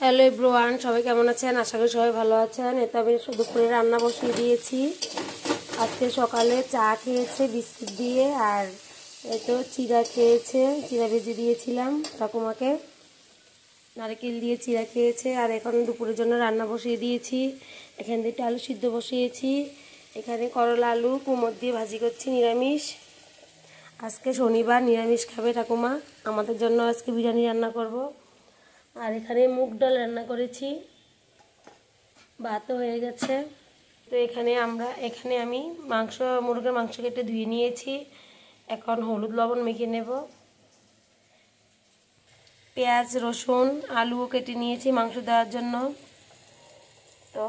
Hello everyone, সবাই কেমন আছেন? আশা করি সবাই ভালো আছেন। এতে আমি দুপুরে রান্না বসিয়ে দিয়েছি। আজকে সকালে চা খেয়েছে বিস্কুট দিয়ে, আর এতো চিড়া খেয়েছে, চিড়া ভেজে দিয়েছিলাম ঠাকুমাকে, নারকেল দিয়ে চিড়া খেয়েছে। আর এখন দুপুরের জন্য রান্না বসিয়ে দিয়েছি। এখান থেকে আলু সিদ্ধ বসিয়েছি, এখানে করলা আলু কুমড় দিয়ে ভাজি করছি, নিরামিষ। আজকে শনিবার, নিরামিষ খাবে ঠাকুমা। আমাদের জন্য আজকে বিরিয়ানি রান্না করব। আর এখানে মুগ ডাল রান্না করেছি, ভাতও হয়ে গেছে। তো এখানে আমি মুরগির মাংস কেটে ধুয়ে নিয়েছি। এখন হলুদ লবণ মেখে নেব। পেঁয়াজ রসুন আলুও কেটে নিয়েছি মাংস দেওয়ার জন্য। তো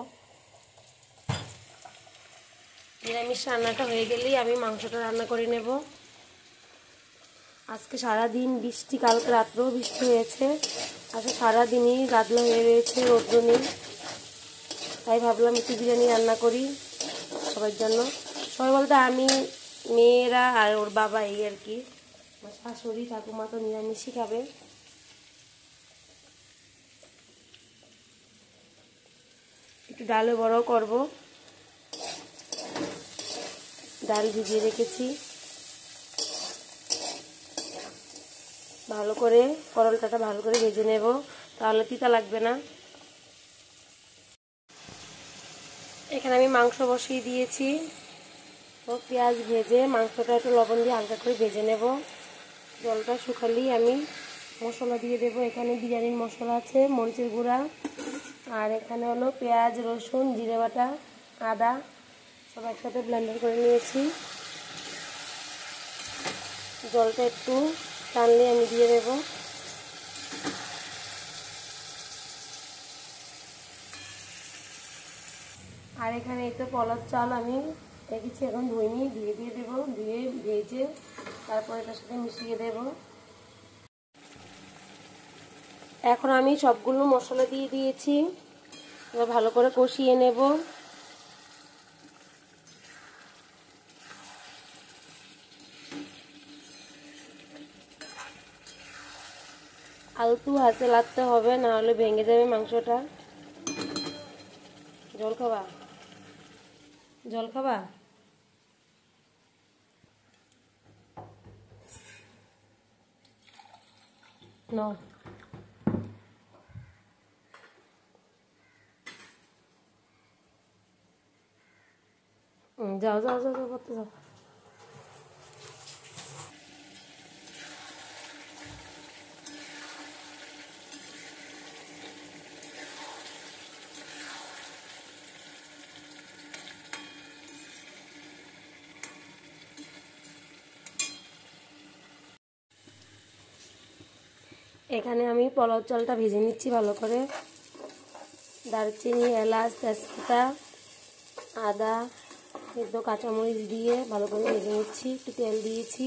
নিরামিষ রান্নাটা হয়ে গেলেই আমি মাংসটা রান্না করে নেব। আজকে সারাদিন বৃষ্টি, কালকে রাত্রেও বৃষ্টি হয়েছে। আজকে সারাদিনই গাদলা হয়ে রয়েছে, রৌদ্র নেই। তাই ভাবলাম একটু বিরিয়ানি রান্না করি সবার জন্য। সবাই বলতে আমি, মেয়েরা আর ওর বাবা, এই আর কি। আমার শাশুড়ি ঠাকুমা তো নিরামিষই খাবে। একটু ডালে বড় করব। ডাল ভিজিয়ে রেখেছি, ভালো করে করলাটা ভালো করে ভেজে নেব, তাহলে তিতা লাগবে না। এখানে আমি মাংস বসিয়ে দিয়েছি। তো পেঁয়াজ ভেজে মাংসটা একটু লবণ দিয়ে হালকা করে ভেজে নেব। জলটা শুকালেই আমি মশলা দিয়ে দেব। এখানে বিরিয়ানির মশলা আছে, মরিচের গুঁড়া, আর এখানে হলো পেঁয়াজ রসুন জিরে বাটা আদা সব একসাথে ব্লেন্ডার করে নিয়েছি। জলটা একটু টানলে আমি দিয়ে দেব। আর এখানে এই তো পলার চাল আমি রেখেছি, এখন ধুয়ে নিয়ে দিয়ে দেবো। ধুয়ে ভেজে তারপর এটার সাথে মিশিয়ে দেব। এখন আমি সবগুলো মশলা দিয়ে দিয়েছি, এবার ভালো করে কষিয়ে নেব। আলতু হাতে লাগতে হবে, না হলে ভেঙে যাবে মাংসটা। জল খাবা? জল খাবা? নাও। যাও যাও যাও যাও, করতে যাও। এখানে আমি পোলাও চালটা ভেজে নিচ্ছি ভালো করে। দারচিনি, এলাচ, তেজপাতা, আদা, একটু কাঁচামরিচ দিয়ে ভালো করে ভেজে নিচ্ছি। একটু তেল দিয়েছি।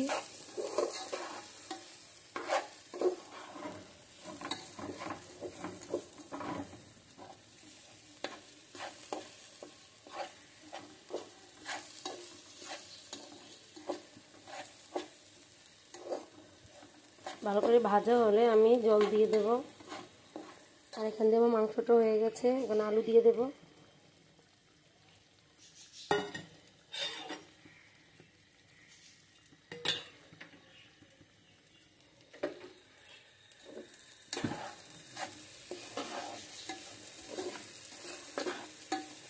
ভালো করে ভাজা হলে আমি জল দিয়ে দেব। আর এখান দিয়ে আমার মাংসটা হয়ে গেছে, এখন আলু দিয়ে দেব।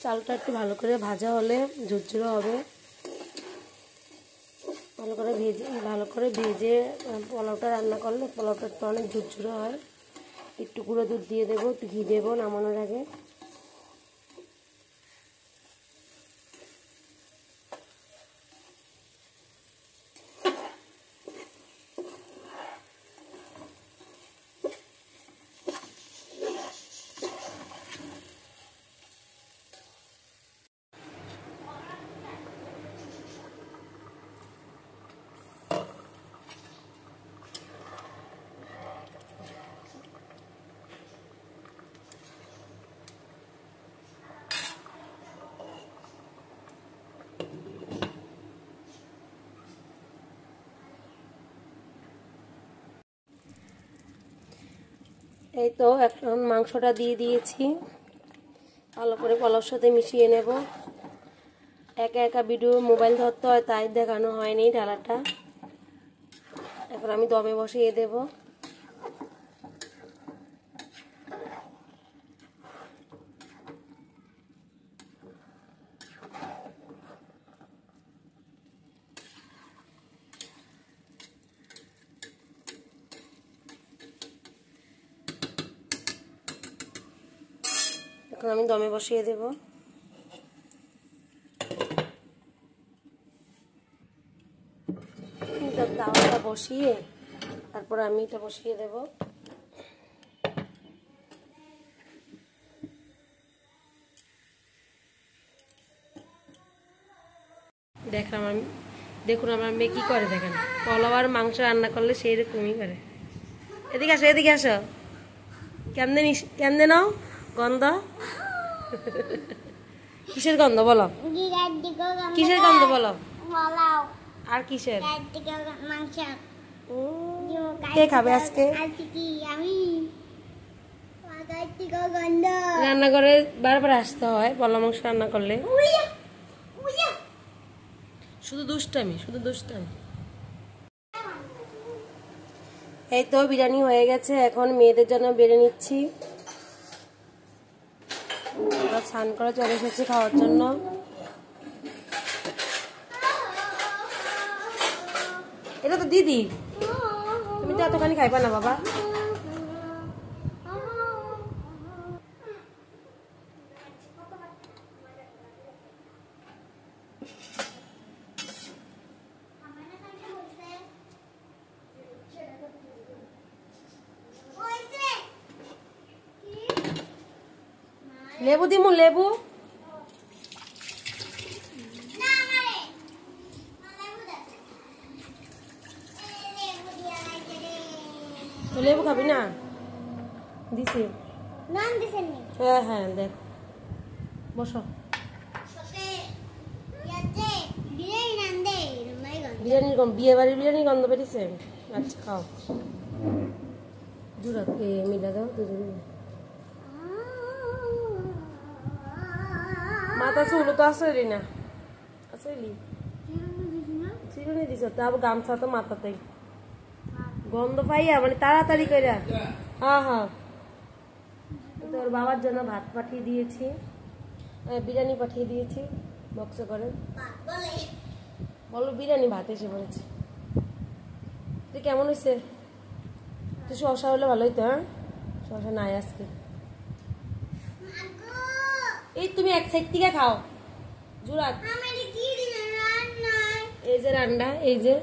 চালটা একটু ভালো করে ভাজা হলে ঝুরঝুরে হবে। ভালো করে ভেজে পোলাওটা রান্না করলে পোলাওটা একটু অনেক ঝুরঝুরে হয়। একটু গুঁড়ো দুধ দিয়ে দেবো, একটু ঘি দেবো নামানোর আগে। এই তো এখন মাংসটা দিয়ে দিয়েছি, ভালো করে পোলাওর সাথে মিশিয়ে নেব। একা একা ভিডিও মোবাইল ধরতে হয়, তাই দেখানো হয়নি ঢালাটা। এখন আমি দমে বসিয়ে দেব। এখন আমি দমে বসিয়ে দেব। তাওয়াটা বসিয়ে তারপর আমি এটা বসিয়ে দেব। দেখুন আমার মেয়ে কি করে, দেখেন পোলাও আর মাংস রান্না করলে সেই রকমই করে। এদিকে আসো, এদিকে আসো। কেমনে নাও গন্ধ? কিসের গন্ধ বলো? কিসের গন্ধ বলো? আর কিসের? কে খাবে আজকে? রান্নাঘরে বারবার আসতে হয় পোলাও মাংস রান্না করলে। শুধু দুষ্টামি, শুধু দুষ্টামি। এই তো বিরিয়ানি হয়ে গেছে, এখন মেয়েদের জন্য বেড়ে নিচ্ছি। ওরা স্নান করে চলে এসেছে খাওয়ার জন্য। এটা তো দিদি, তুমি তো এতখানি খাইবা না বাবা। লেবু দিমু, লেবু তো লেবু খাবি না? দিছি। হ্যাঁ হ্যাঁ দেখ, বসো। বিরিয়ানির গন্ধ, বিয়ে বাড়ির বিরিয়ানির গন্ধ বেরিয়েছে। আচ্ছা খাও, জুড়া মিলা দাও দুজনে। মাথা চুলো তো আসলি না, আসলি চিরুনি দিছ তো, আবার গামছা তো মাথাতেই গন্ধ পাইয়া মানে তাড়াতাড়ি করে। হ্যাঁ হ্যাঁ, তোর বাবার জন্য ভাত পাঠিয়ে দিয়েছি, বিরিয়ানি পাঠিয়ে দিয়েছি বক্সে করে। বলো বিরিয়ানি ভাত এসে পড়েছে। তুই কেমন হয়েছে? তুই শসা হলে ভালো হইতো। হ্যাঁ শসা নাই আজকে। এই তুমি এক সাইড থেকে খাও জুরাত। এই যে রান্না, এই যে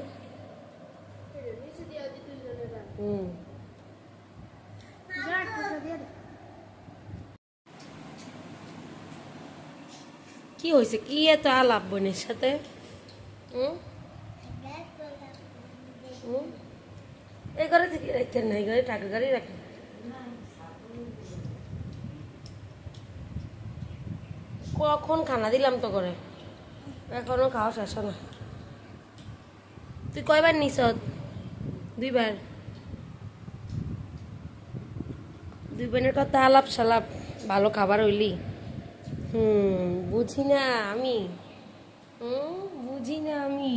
কি হয়েছে? কি এত আলাপ বোনের সাথে? এই ঘরে থেকে রাখেন না, এই ঘরে টাকা গাড়ি রাখেন। কখন খানা দিলাম তো করে, এখনো খাওয়া শেষ না। তুই কয়বার নিস? দুইবার। দুই বোনের কথা আলাপ সালাপ, ভালো খাবার হইলি। বুঝি না আমি, বুঝি না আমি।